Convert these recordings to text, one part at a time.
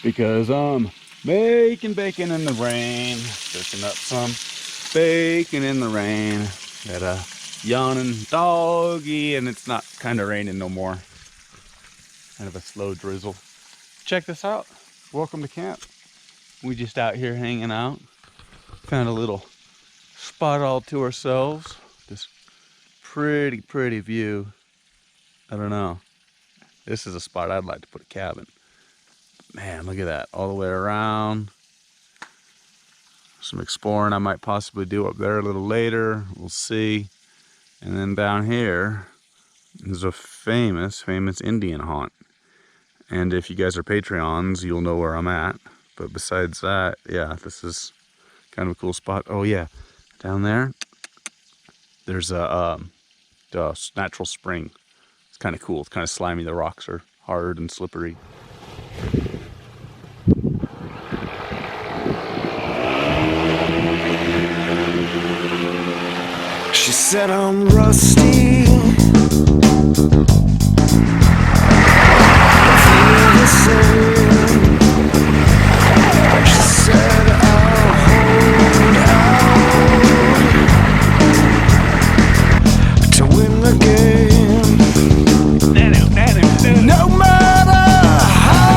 because I'm making bacon in the rain, fishing up some bacon in the rain. Got a yawning doggy, and it's not kind of raining no more. Kind of a slow drizzle. Check this out. Welcome to camp. We just out here hanging out. Found a little spot all to ourselves. This pretty view. I don't know. This is a spot I'd like to put a cabin. Man, look at that. All the way around. Some exploring I might possibly do up there a little later. We'll see. And then down here is a famous Indian haunt. And if you guys are Patreons, you'll know where I'm at. But besides that, yeah, this is kind of a cool spot. Oh yeah, down there, there's a natural spring. It's kind of cool. It's kind of slimy. The rocks are hard and slippery. She said I'm rusty. She said I'll hold out to win the game. No matter how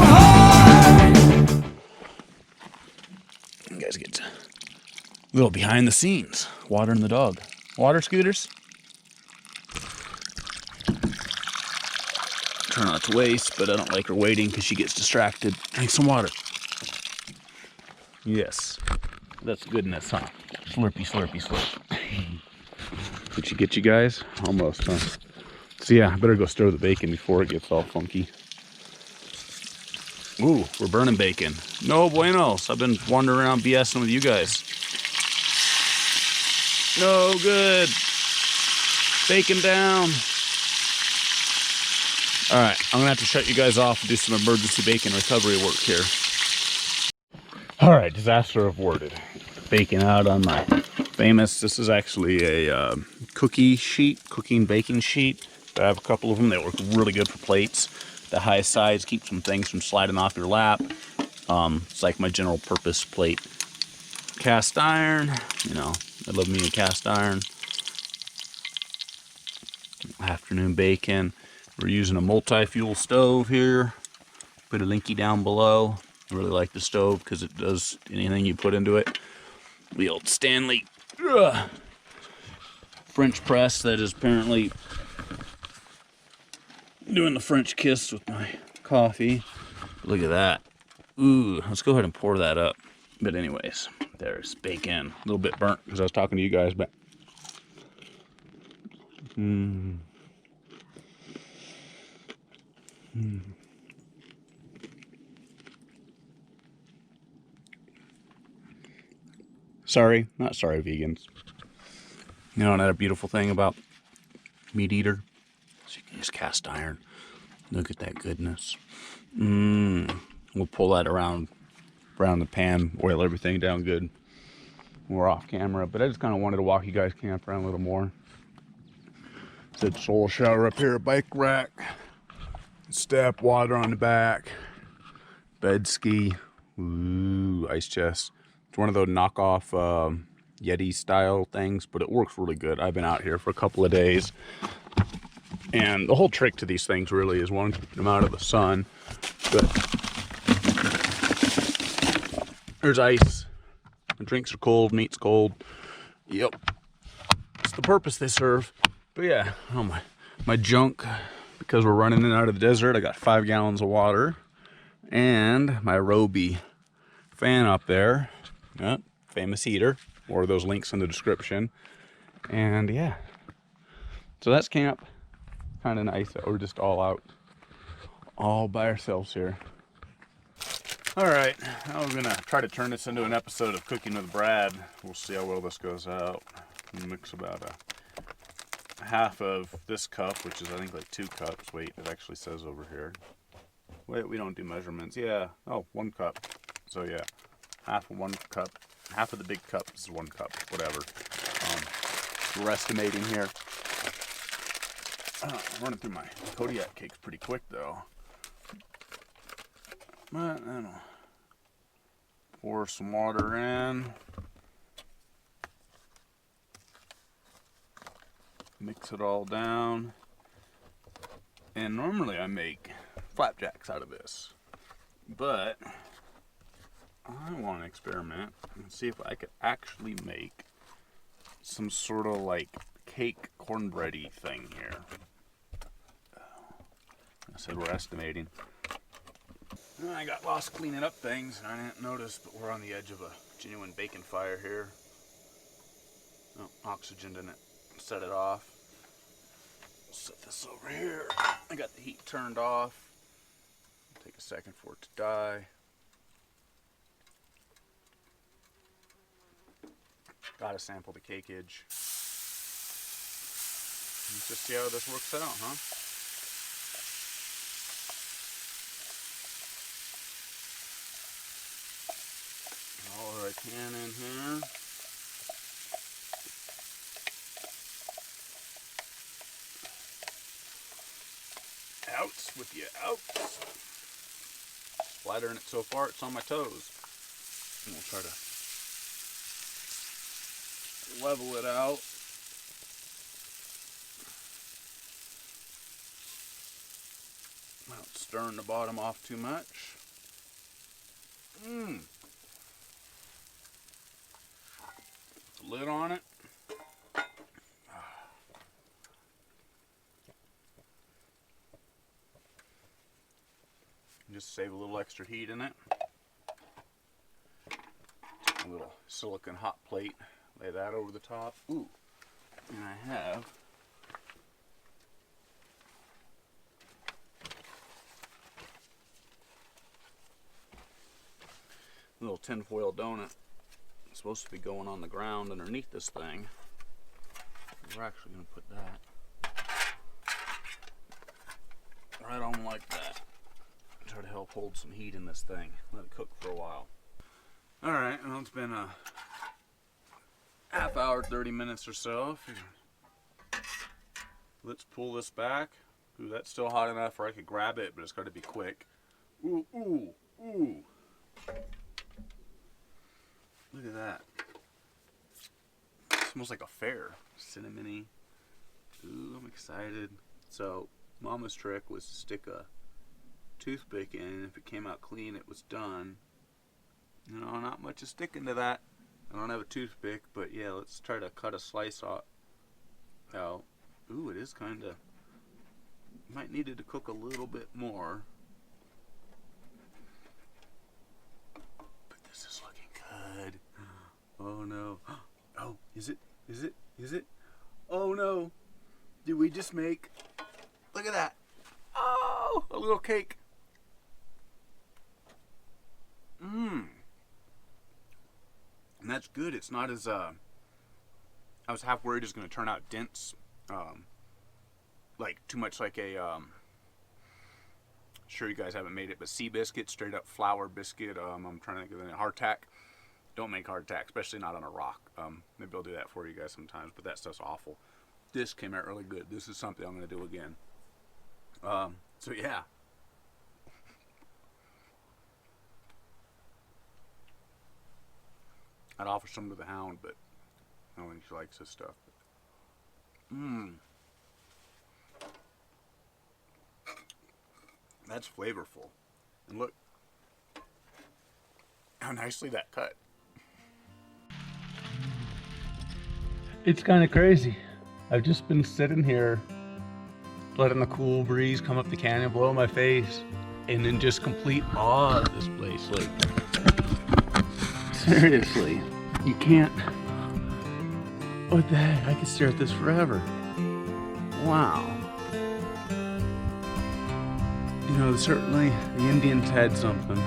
hard. You guys get a little behind the scenes. Watering the dog. Water scooters. Try not to waste, but I don't like her waiting because she gets distracted. Drink some water. Yes. That's goodness, huh? Slurpy, slurpy, slurp. Did she get you guys? Almost, huh? So yeah, I better go stir the bacon before it gets all funky. Ooh, we're burning bacon. No buenos. I've been wandering around BSing with you guys. No good. Bacon down. All right, I'm gonna have to shut you guys off and do some emergency bacon recovery work here. All right, disaster averted. Bacon out on my famous, this is actually a cooking baking sheet. I have a couple of them. They work really good for plates. The high size keeps some things from sliding off your lap. It's like my general purpose plate. Cast iron, you know, I love me a cast iron. Afternoon bacon. We're using a multi-fuel stove here. Put a linky down below. I really like the stove because it does anything you put into it. The old Stanley French press that is apparently doing the French kiss with my coffee. Look at that. Ooh, let's go ahead and pour that up. But anyways, there's bacon. A little bit burnt because I was talking to you guys, but sorry, not sorry, vegans. You know another beautiful thing about meat eater? So you can use cast iron. Look at that goodness. We'll pull that around the pan, oil everything down good. We're off camera, but I just kind of wanted to walk you guys camp around a little more. Said soul shower up here, bike rack, step water on the back, bed ski, ooh, ice chest. It's one of those knockoff Yeti style things, but it works really good. I've been out here for a couple of days, and the whole trick to these things really is one, keep them out of the sun. But there's ice. The drinks are cold, meat's cold. Yep, it's the purpose they serve. But yeah, oh my junk, because we're running in and out of the desert. I got 5 gallons of water and my Roby fan up there. Yeah, famous heater. More of those links in the description. And yeah, so that's camp. Kind of nice that we're just all out, all by ourselves here. All right, now we're gonna try to turn this into an episode of Cooking with Brad. We'll see how well this goes out. We'll mix about a half of this cup, which is I think like 2 cups. Wait, it actually says over here. Wait, we don't do measurements. Yeah, oh, 1 cup. So yeah, half of 1 cup. Half of the big cup is 1 cup, whatever. We're estimating here. I'm running through my Kodiak cakes pretty quick though. But I don't know. Pour some water in. Mix it all down. And normally I make flapjacks out of this. But I want to experiment and see if I could actually make some sort of like cake cornbready thing here. I said we're estimating. I got lost cleaning up things and I didn't notice, but we're on the edge of a genuine bacon fire here. Oh, oxygen didn't set it off. Set this over here. I got the heat turned off. Take a second for it to die. Gotta sample the cakeage. Let's just see how this works out, huh? All I can in here. Outs with you, outs. Splattering it so far it's on my toes. And we'll try to level it out. Not stirring the bottom off too much. Lid on it. Just save a little extra heat in it. A little silicone hot plate. Lay that over the top. Ooh. And I have a little tinfoil donut. It's supposed to be going on the ground underneath this thing. We're actually going to put that right on like that. Try to help hold some heat in this thing. Let it cook for a while. Alright, well, it's been a half hour, 30 minutes or so. Let's pull this back. Ooh, that's still hot enough where I could grab it, but it's got to be quick. Ooh, ooh, ooh. Look at that. It smells like a fair. Cinnamony. Ooh, I'm excited. So, Mama's trick was to stick a toothpick in, and if it came out clean, it was done. You know, not much is sticking to that. I don't have a toothpick, but yeah, let's try to cut a slice off. Out. Ooh, it is kind of. Might need it to cook a little bit more. But this is looking good. Oh no. Oh, is it? Is it? Is it? Oh no. Did we just make. Look at that. Oh, a little cake. And that's good. It's not as, I was half worried it's going to turn out dense. Like, too much like a, sure you guys haven't made it, but sea biscuit, straight up flour biscuit. I'm trying to think of it. Hardtack. Don't make hardtack, especially not on a rock. Maybe I'll do that for you guys sometimes, but that stuff's awful. This came out really good. This is something I'm going to do again. So yeah. I'd offer some to the hound, but I don't think she likes this stuff. That's flavorful. And look how nicely that cut. It's kind of crazy. I've just been sitting here letting the cool breeze come up the canyon, blow my face, and in just complete awe of this place. Like, seriously, you can't. What the heck? I could stare at this forever. Wow. You know, certainly the Indians had something.